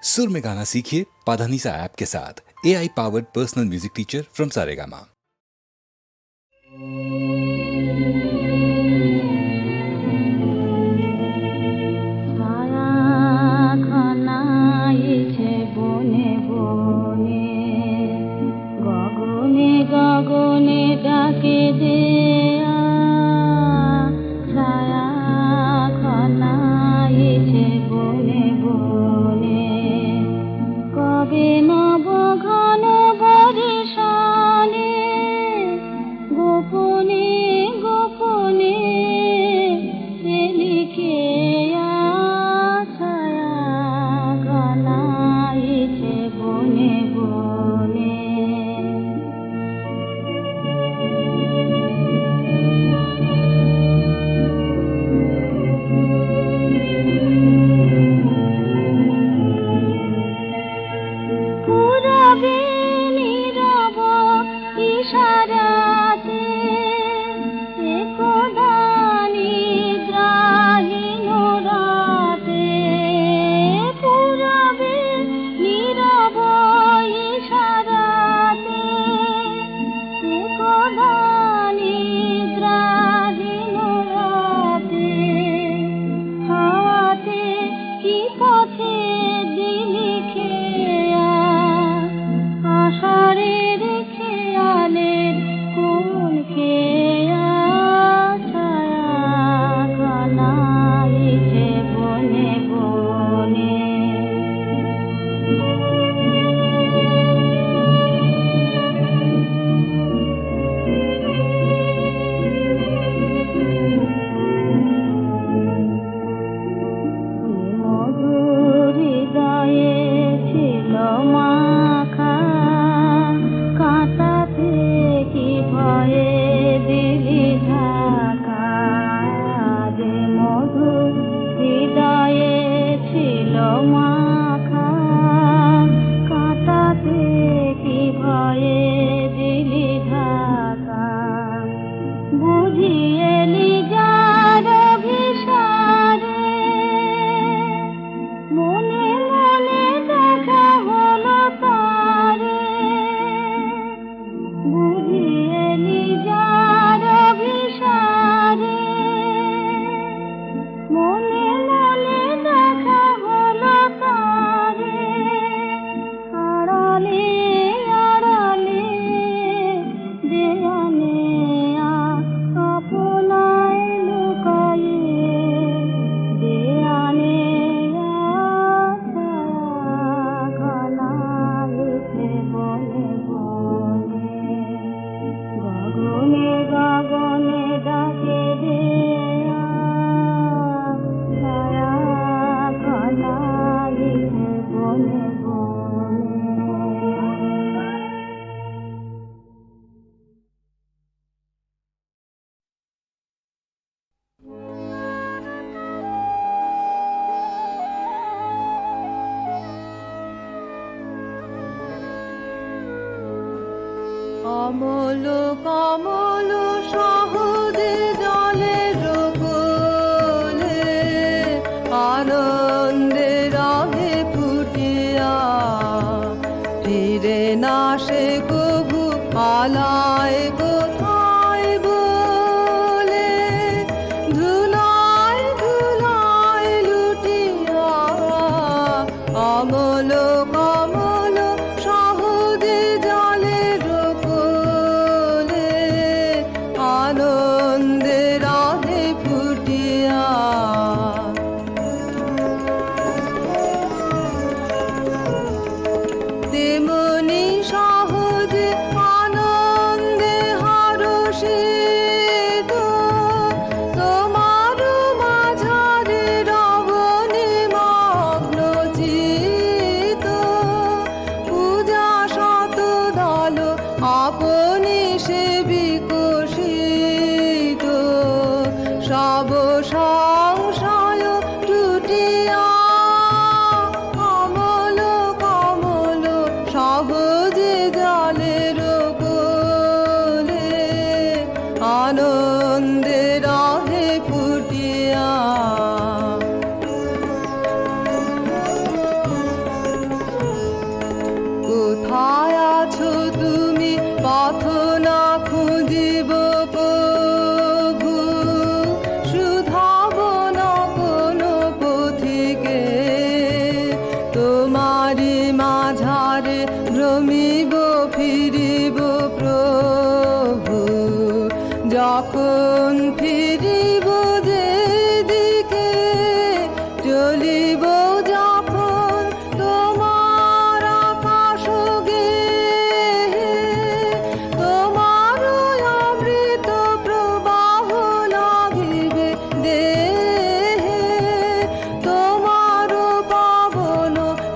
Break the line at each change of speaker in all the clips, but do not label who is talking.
सुर में गाना सीखिए पाधानीसा ऐप के साथ। AI powered personal music teacher from Saregama.
গগনে ডাকে দেয়া ছায়া খনাইছে বনে বনে কবে নব ঘন বরিশানে গোপনে গোপনে লিখে ছায়া খনাইছে বনে বনে
অমল কমল সহজে জলের কোলে আনন্দে রহে ফুটিয়া ফিরে না সে কভু আলায় কোথায় বলে ধুলায় ধুলায় লুটিয়া অমল কমল সহজে জলের কোলে আনন্দে রাধে ফুটিয়া তেমনি সহজে আনন্দে হরষিত তোমার মাঝারে রবণে মগ্ন চিত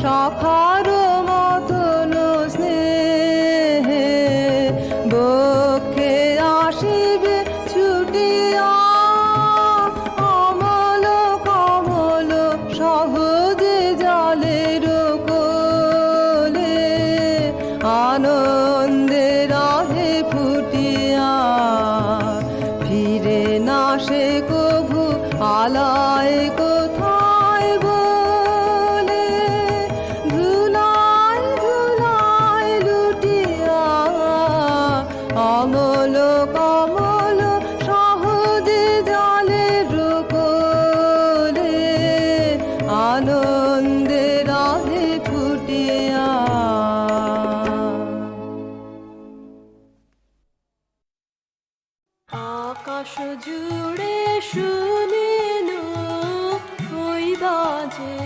সখার মতন স্নেহে বক্ষে আসিবে ছুটিয়া অমল কমল সহজে জলের কোলে আনন্দে রাহে ফুটিয়া ফিরে না সে কভু আলায় কোথায় বলে ধুলায় ধুলায় লুটিয়া অমল কমল সহজে জলের কোলে আনন্দে রাধে ফুটিয়া। আকাশ জুড়ে শুনিনু ওই বাজে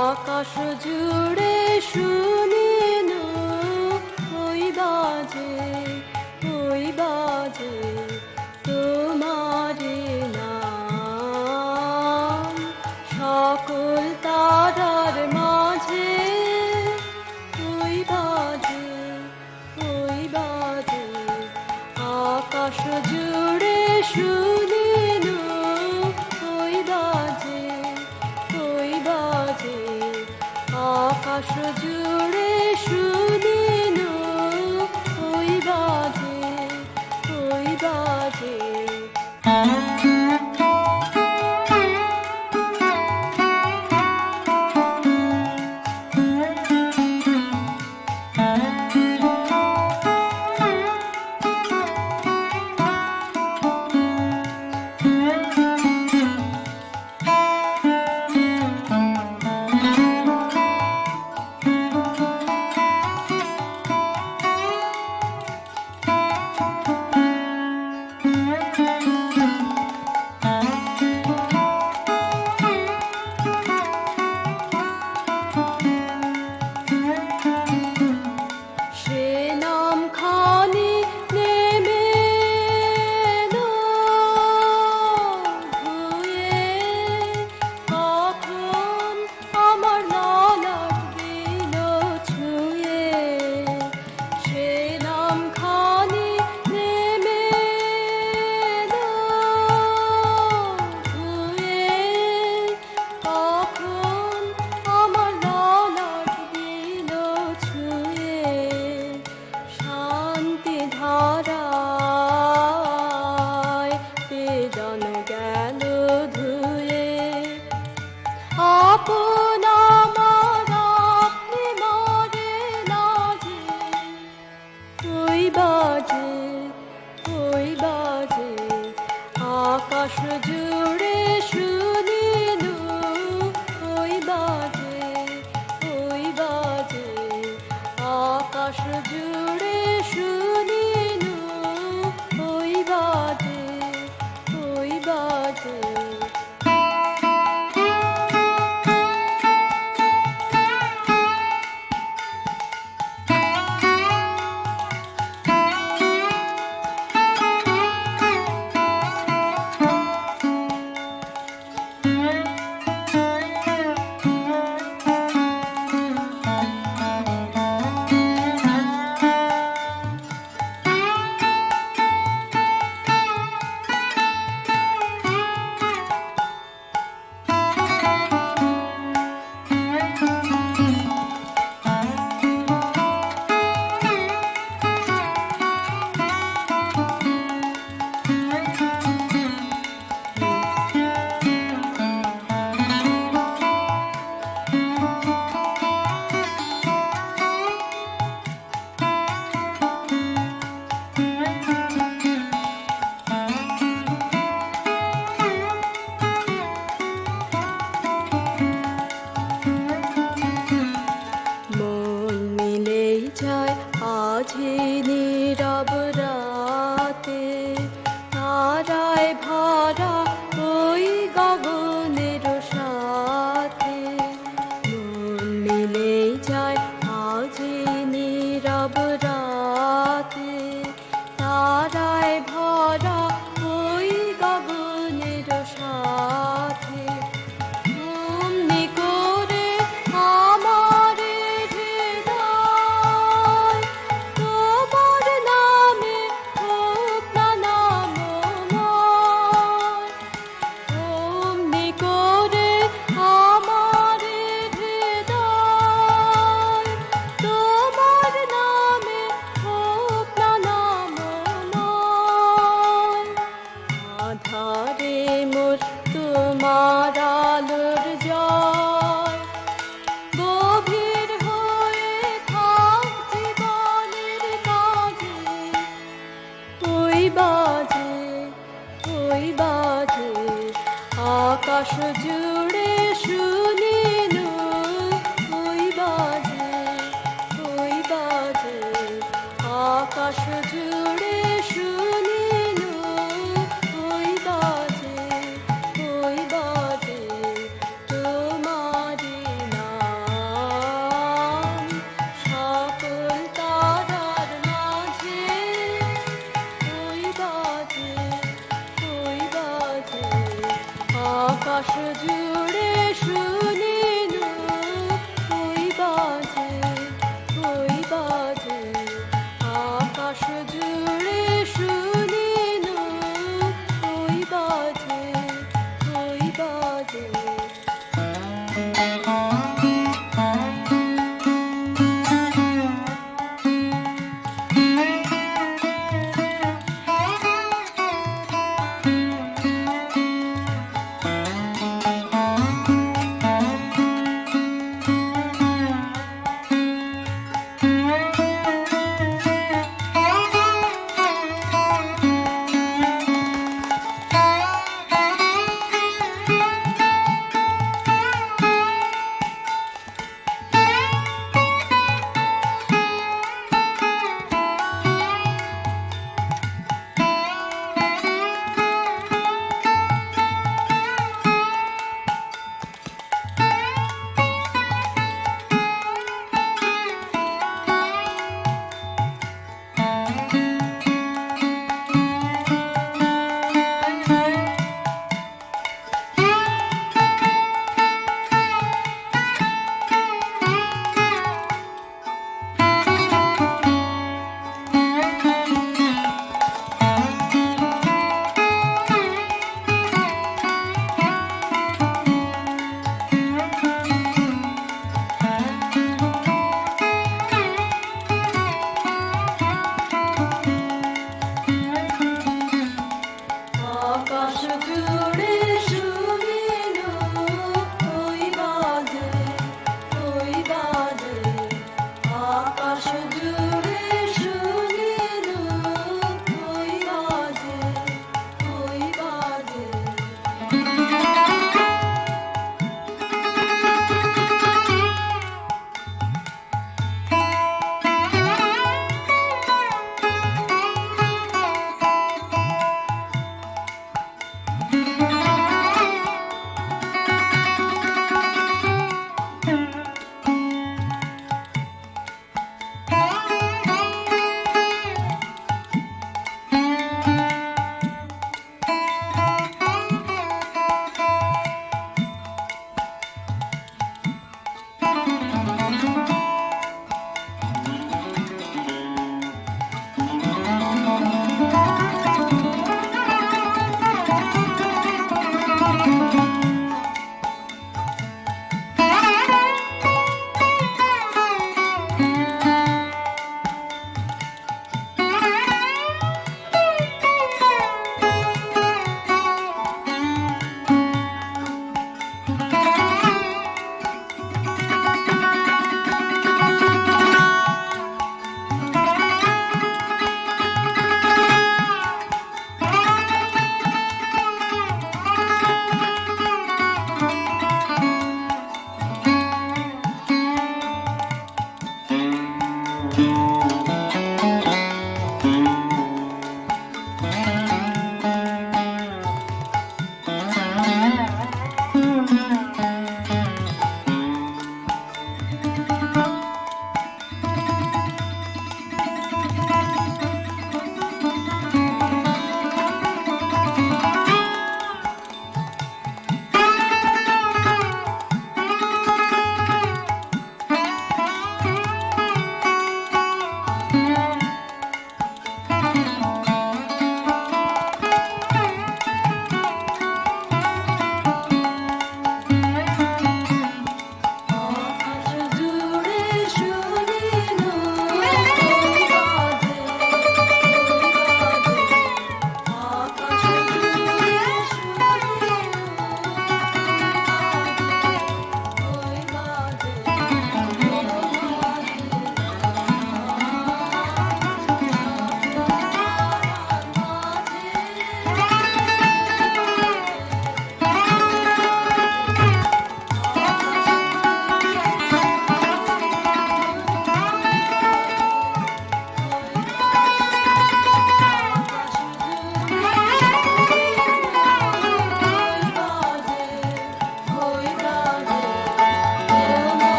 আকাশ জুড়ে শুনিনু ওই বাজে তোমারে নাম সকল তারার মাঝে ওই বাজে আকাশ জুড়ে শুনিনু ওই বাজে আকাশ জুড়ে শুনিনু ওই বাজে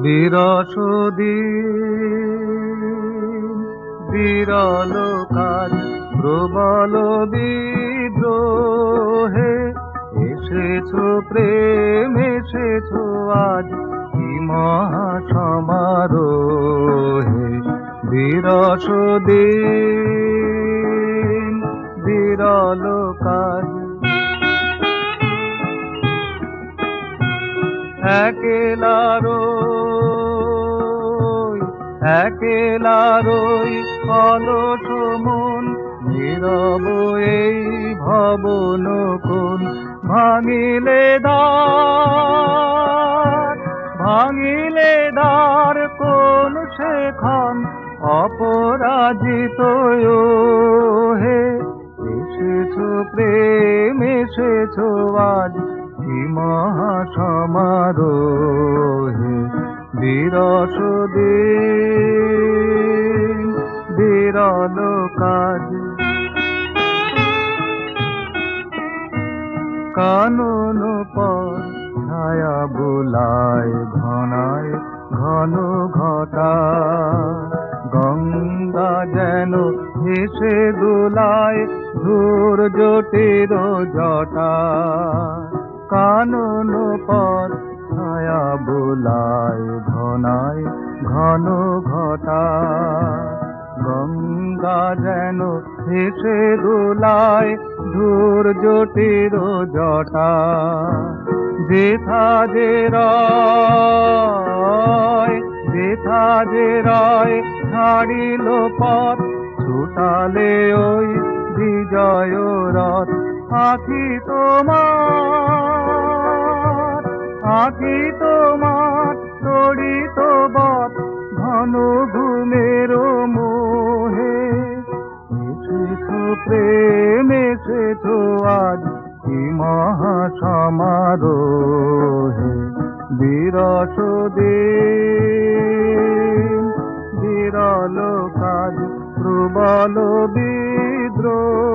বিরসদিন বিরল কাজ প্রবল বিদ্রোহে এসেছো প্রেম এসেছো আজ কি মহাসমারোহে বিরসদিন বিরল কাজ একেলারই অলস মন নীরব এই ভবন কোন ভাঙিলে দ্বার কোন সেখন অপরাজিত হে এসেছো প্রেম এসেছো আজ কি মহাসমারোহে বিরসদিন বিরল কাজ কানন পর ছায়া বুলায় ঘনায় ঘন ঘটা গঙ্গা যেন হেসে দোলায় ধূর জটির জটা কানন পর ছায়া বুলায় ঘনায় ঘন ঘটা গঙ্গা যেন হেসে দোলায় ধূর জটির জটা যেথা যে রয় ছাড়িল পথ ছুটালে ওই বিজয় রথ আখি তোমার তড়িত বৎ ঘন ঘুমের মোহে এসেছো প্রেম এসেছো আজ কি মহাসমারোহে বিরসদিন বিরল কাজ প্রবল বিদ্রোহে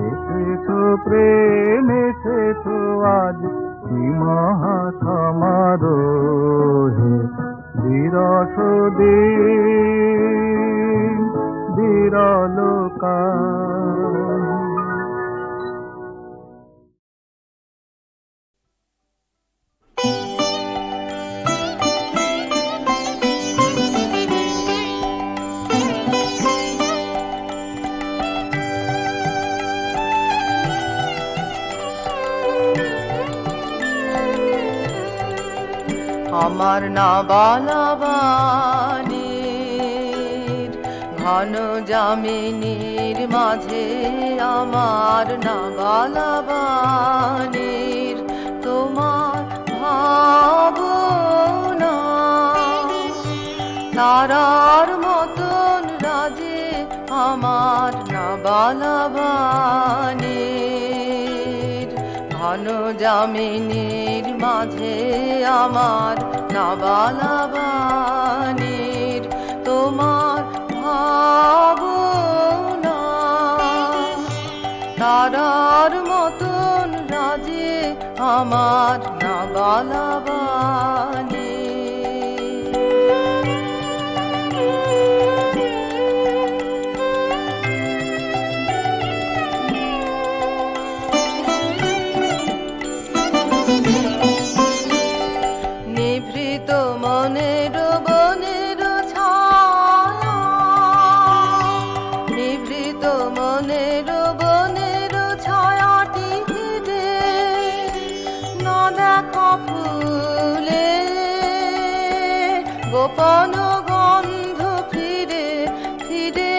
এসেছো প্রেম এসেছো আজ কি মহাসমারোহে বিরসদিন বিরল কাজ
আমার নাবালাবানের ঘন জামিনীর মাঝে আমার নাবালাবানের তোমার ভাবনা তারার মতন রাজে আমার নাবালাবানের ঘন জামিনীর মাঝে আমার নাবালাবানের তোমার ভাবনা তারার মতন রাজে আমার নাবালাবানের নিভৃত মনের বনের ছায়া নিভৃত মনের বনের ছায়াটি ঘিরে না দেখা ফুলে গোপন গন্ধ ফিরে ফিরে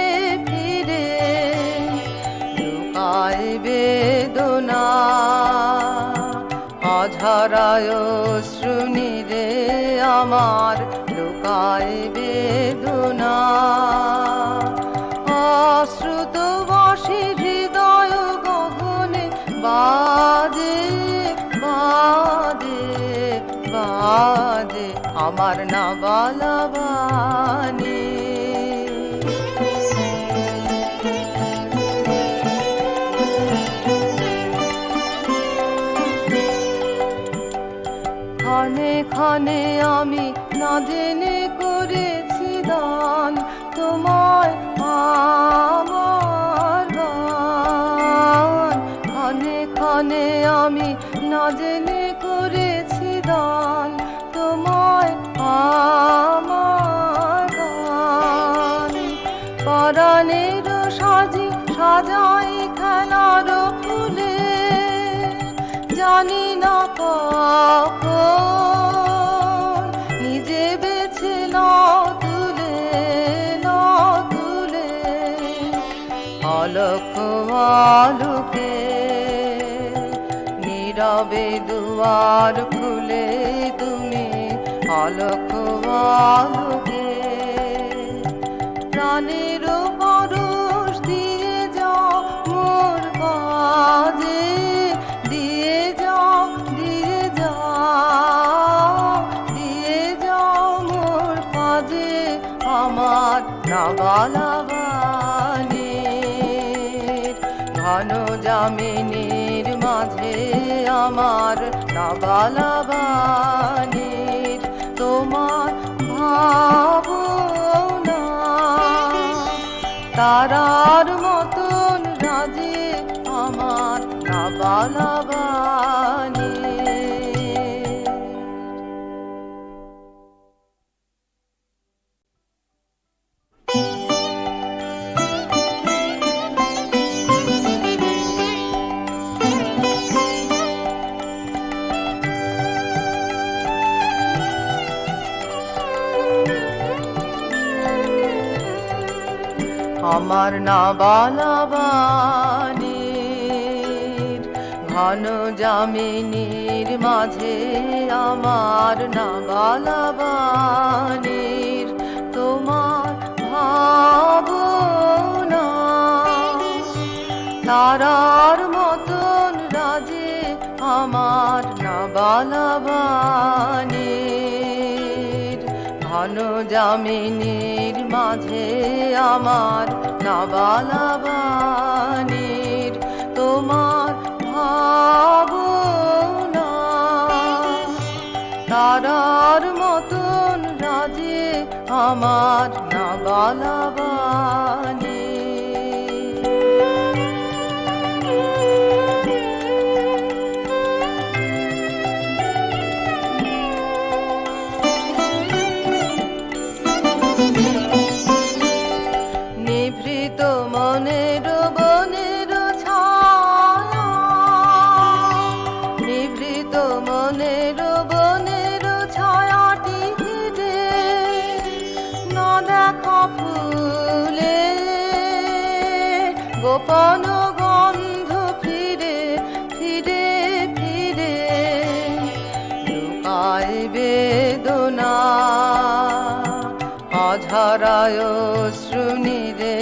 ফিরে লুকায় বেদনা অঝরায় শ্রুনিরে আমার লুকায় বেদনা অশ্রুত বাঁশি হৃদয় গগনে বাজে বাজে বাজে আমার নাবালাবানে ক্ষণে ক্ষণে আমি না জেনে করেছি দান তোমায় আমার গান। ক্ষণে ক্ষণে আমি না জেনে করেছি দান তোমায় আমার গান। পরাণের সাজি সাজাই খেলার ফুলে, জানি না কখন নিজে বেছে তুলে তুলে অলক্ষ আলোকে নীরবে দুয়ার খুলে তুমি অলক্ষ আলোকে প্রাণের পরশ দিয়ে যাও মোর কাজে, দিয়ে যাও দিয়ে যাও দিয়ে যাও মোর কাজে আমার নাগালা বাণীর ঘন জামিনীর মাঝে আমার নাগালা বাণীর তোমার ভাবনা তারার মতন রাজে আমার নাগালা বাণীর। আমার নাগালা বাণীর ঘন জামিনীর মাঝে আমার নাগালা বাণীর তোমার ভাবনা তারার মতন রাজে আমার নাগালা বাণীর ঘন জামিনীর মাঝে আমার নাগালা বাণীর তোমার ভাবনা তারার মতন রাজে আমার নাগালা বাণীর। নিভৃত মনের বনের ছায়া, নিভৃত মনের বনের ছায়াটি ঘিরে না দেখা ফুলে গোপন গন্ধ ফিরে ফিরে ফিরে লুকায় বেদনা অঝরায় শ্রুনিরে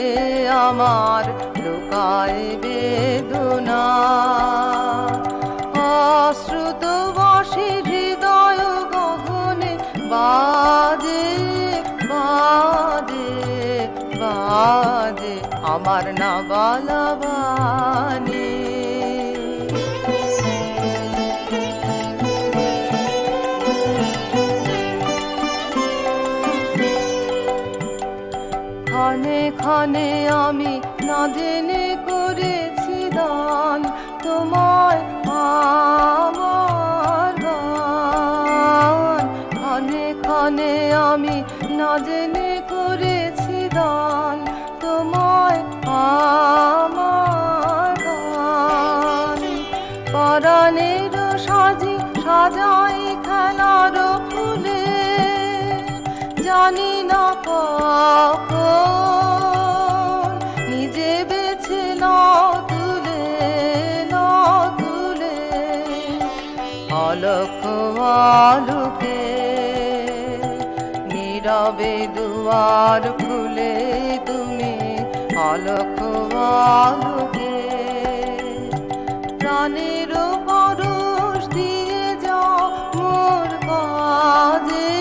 আমার লুকায় বেদনা অশ্রুত বসে হৃদয় গগনে বাজে বাজে বাজে আমার নাগালা বাণীর। ক্ষণে ক্ষণে আমি না জেনে করেছি দান তোমায় আমার গান। ক্ষণে ক্ষণে আমি না জেনে করেছি দান তোমায় আমার গান। পরাণের সাজি সাজাই খেলার ফুলে, জানি না কখন নিজে বেছে তুলে তুলে অলক্ষ আলোকে নীরবে দুয়ার খুলে তুমি অলক্ষ আলোকে প্রাণের পরশ দিয়ে যাও মোর কাজে,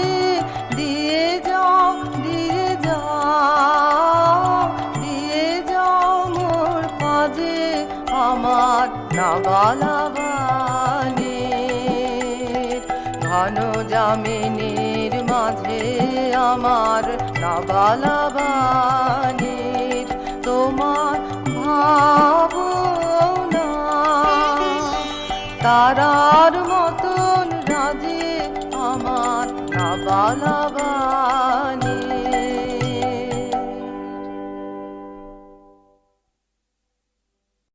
দিয়ে যাও দিয়ে যাও দিয়ে যাও মোর কাজে আমার নাগালা বাণীর ঘন জামিনের মাঝে আমার নাবালাবানের তোমার ভাবনা তারার মতন রাজে আমার নাবালাবা